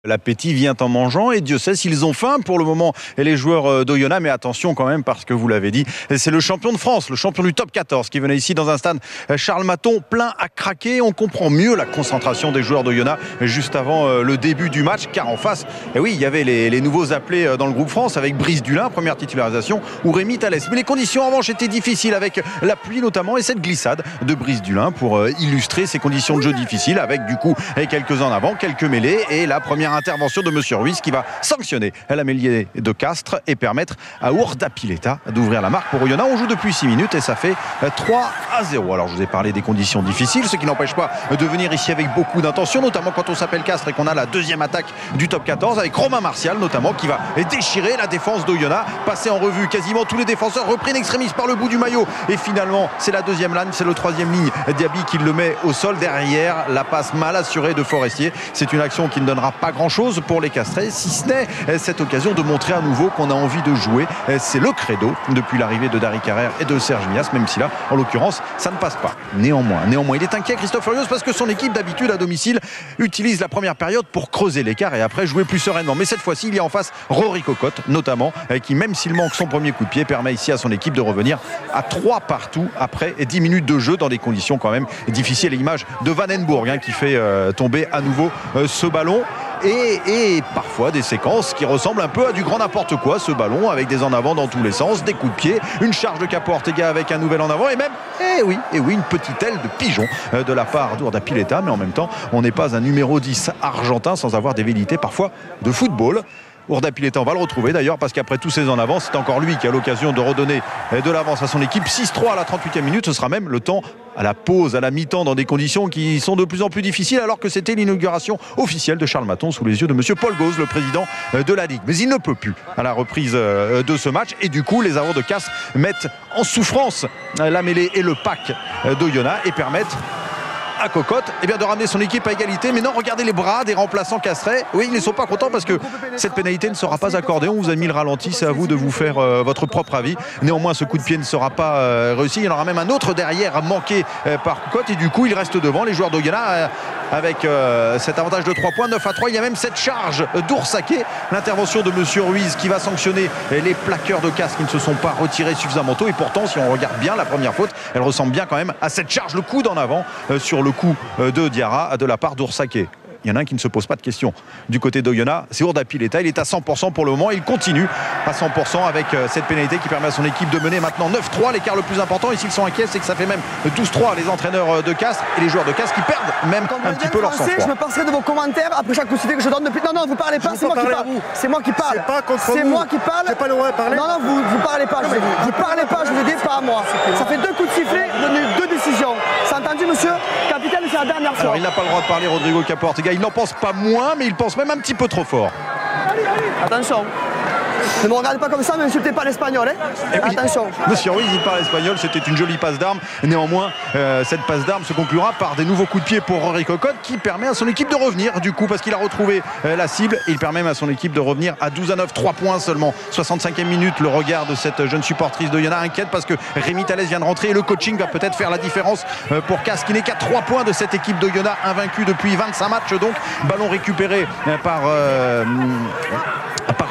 L'appétit vient en mangeant et Dieu sait s'ils ont faim pour le moment les joueurs d'Oyonnax, mais attention quand même parce que vous l'avez dit, c'est le champion de France, le champion du top 14 qui venait ici dans un stade Charles Mathon plein à craquer. On comprend mieux la concentration des joueurs d'Oyonnax juste avant le début du match, car en face, oui, il y avait les nouveaux appelés dans le groupe France avec Brice Dulin, première titularisation, ou Rémi Thalès. Mais les conditions en revanche étaient difficiles avec la pluie notamment et cette glissade de Brice Dulin pour illustrer ces conditions de jeu difficiles avec du coup quelques en avant, quelques mêlées et la première intervention de Monsieur Ruiz qui va sanctionner la mêlée de Castres et permettre à Ourda Pileta d'ouvrir la marque pour Oyonnax. On joue depuis 6 minutes et ça fait 3-0. Alors je vous ai parlé des conditions difficiles, ce qui n'empêche pas de venir ici avec beaucoup d'intention, notamment quand on s'appelle Castres et qu'on a la deuxième attaque du top 14 avec Romain Martial notamment qui va déchirer la défense d'Oyonnax, passer en revue quasiment tous les défenseurs, repris in extremis par le bout du maillot et finalement c'est la deuxième ligne, c'est le troisième ligne Diaby qui le met au sol derrière la passe mal assurée de Forestier. C'est une action qui ne donnera pas grand chose pour les Castrais, si ce n'est cette occasion de montrer à nouveau qu'on a envie de jouer. C'est le credo depuis l'arrivée de Dari Carrère et de Serge Mias, même si là, en l'occurrence, ça ne passe pas. Néanmoins, il est inquiet, Christophe Furios, parce que son équipe d'habitude à domicile utilise la première période pour creuser l'écart et après jouer plus sereinement. Mais cette fois-ci, il y a en face Rory Cocotte, notamment, qui même s'il manque son premier coup de pied, permet ici à son équipe de revenir à 3 partout après 10 minutes de jeu dans des conditions quand même difficiles. L'image de Vandenbourg qui fait tomber à nouveau ce ballon. Et parfois des séquences qui ressemblent un peu à du grand n'importe quoi, ce ballon avec des en avant dans tous les sens, des coups de pied, une charge de Capo Ortega avec un nouvel en avant et même, une petite aile de pigeon de la part d'Ourda Pileta, mais en même temps on n'est pas un numéro 10 argentin sans avoir des velléités parfois de football. Ourda Pileta, on va le retrouver d'ailleurs parce qu'après tous ces en avant, c'est encore lui qui a l'occasion de redonner de l'avance à son équipe. 6-3 à la 38e minute, ce sera même le temps à la pause, à la mi-temps, dans des conditions qui sont de plus en plus difficiles, alors que c'était l'inauguration officielle de Charles Mathon sous les yeux de monsieur Paul Gauze, le président de la Ligue. Mais il ne peut plus à la reprise de ce match et du coup les avants de Castres mettent en souffrance la mêlée et le pack d'Oyonnax et permettent à Cocotte de ramener son équipe à égalité. Mais non, regardez les bras des remplaçants castrais. Oui, ils ne sont pas contents parce que cette pénalité ne sera pas accordée. On vous a mis le ralenti, c'est à vous de vous faire votre propre avis. Néanmoins, ce coup de pied ne sera pas réussi. Il y en aura même un autre derrière manqué par Cocotte et du coup, il reste devant les joueurs d'Oyonnax avec cet avantage de 3 points, 9-3. Il y a même cette charge d'Oursaké, l'intervention de monsieur Ruiz qui va sanctionner les plaqueurs de Castres qui ne se sont pas retirés suffisamment tôt. Et pourtant, si on regarde bien la première faute, elle ressemble bien quand même à cette charge, le coude en avant sur le coup de Diarra de la part d'Oursaké. Il y en a un qui ne se pose pas de questions. Du côté d'Oyonnax, c'est Ourda Pileta. Il est à 100% pour le moment. Il continue à 100% avec cette pénalité qui permet à son équipe de mener maintenant 9-3. L'écart le plus important, et s'ils sont inquiets, c'est que ça fait même 12-3 les entraîneurs de Castres et les joueurs de Castres qui perdent même un petit peu leur sang-froid. Je me passerai de vos commentaires après chaque coup de sifflet que je donne depuis. Non, vous parlez pas, c'est moi qui parle. C'est moi qui parle. C'est moi qui parle. J'ai pas le droit de parler. Non, vous parlez pas. Vous parlez pas, je vous ai dit, pas à moi. Ça fait 2 coups de sifflet, donné 2 décisions. C'est entendu, monsieur capitaine, c'est la dernière fois. Alors, il n'a pas le droit de parler, Rodrigo Capo Ortega. Il n'en pense pas moins, mais il pense même un petit peu trop fort. Attention. Ne me regardez pas comme ça, ne m'insultez pas l'espagnol. Attention. Monsieur Ruiz, il parle espagnol, c'était une jolie passe d'armes. Néanmoins, cette passe d'armes se conclura par des nouveaux coups de pied pour Rory Cocotte qui permet à son équipe de revenir du coup parce qu'il a retrouvé la cible et il permet même à son équipe de revenir à 12-9, 3 points seulement. 65e minute, le regard de cette jeune supportrice d'Oyonnax inquiète parce que Rémi Thalès vient de rentrer et le coaching va peut-être faire la différence pour Castres qui n'est qu'à 3 points de cette équipe d'Oyonnax invaincue depuis 25 matchs. Donc, ballon récupéré par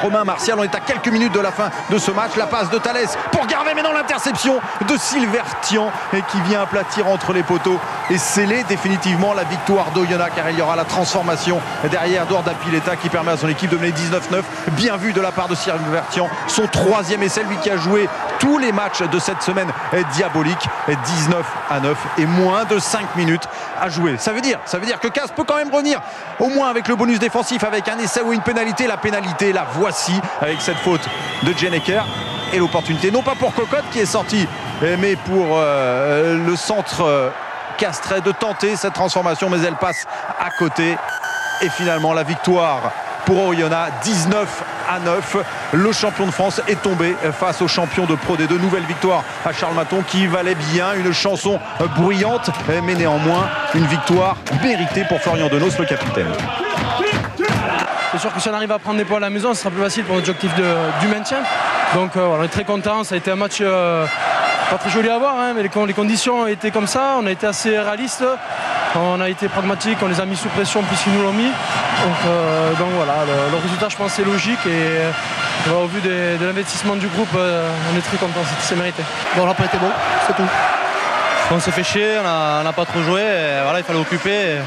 Romain Martial. On est à quelques minutes de la fin de ce match. La passe de Thalès pour Garvey, mais non, l'interception de Silvertian qui vient aplatir entre les poteaux et sceller définitivement la victoire d'Oyonnax, car il y aura la transformation derrière d'Ourda Pileta qui permet à son équipe de mener 19-9. Bien vu de la part de Silvertian, son 3e essai, lui qui a joué tous les matchs de cette semaine diabolique. 19-9 et moins de 5 minutes à jouer. Ça veut dire que Castres peut quand même revenir au moins avec le bonus défensif, avec un essai ou une pénalité. La pénalité, la voici avec cette faute de Jeneker et l'opportunité non pas pour Cocotte qui est sorti, mais pour le centre castrais de tenter cette transformation, mais elle passe à côté et finalement la victoire pour Oyonnax, 19-9. Le champion de France est tombé face au champion de Pro D2. Nouvelle victoire à Charles Mathon qui valait bien une chanson bruyante, mais néanmoins une victoire méritée pour Florian Denos, le capitaine. C'est sûr que si on arrive à prendre des points à la maison, ce sera plus facile pour notre objectif du maintien. Donc on est très content. Ça a été un match pas très joli à voir, mais les conditions étaient comme ça. On a été assez réaliste. On a été pragmatique. On les a mis sous pression plus qu'ils nous l'ont mis. Donc voilà, le résultat je pense c'est logique et voilà, au vu de l'investissement du groupe, on est très content, c'est mérité. Bon, on n'a pas été bon, c'est tout. On s'est fait chier, on n'a pas trop joué, et voilà, il fallait occuper. Et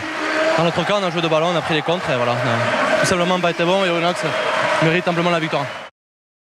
dans notre cas, on a joué de ballon, on a pris les contres et voilà. On a tout simplement pas été bon et Oyonnax mérite amplement la victoire.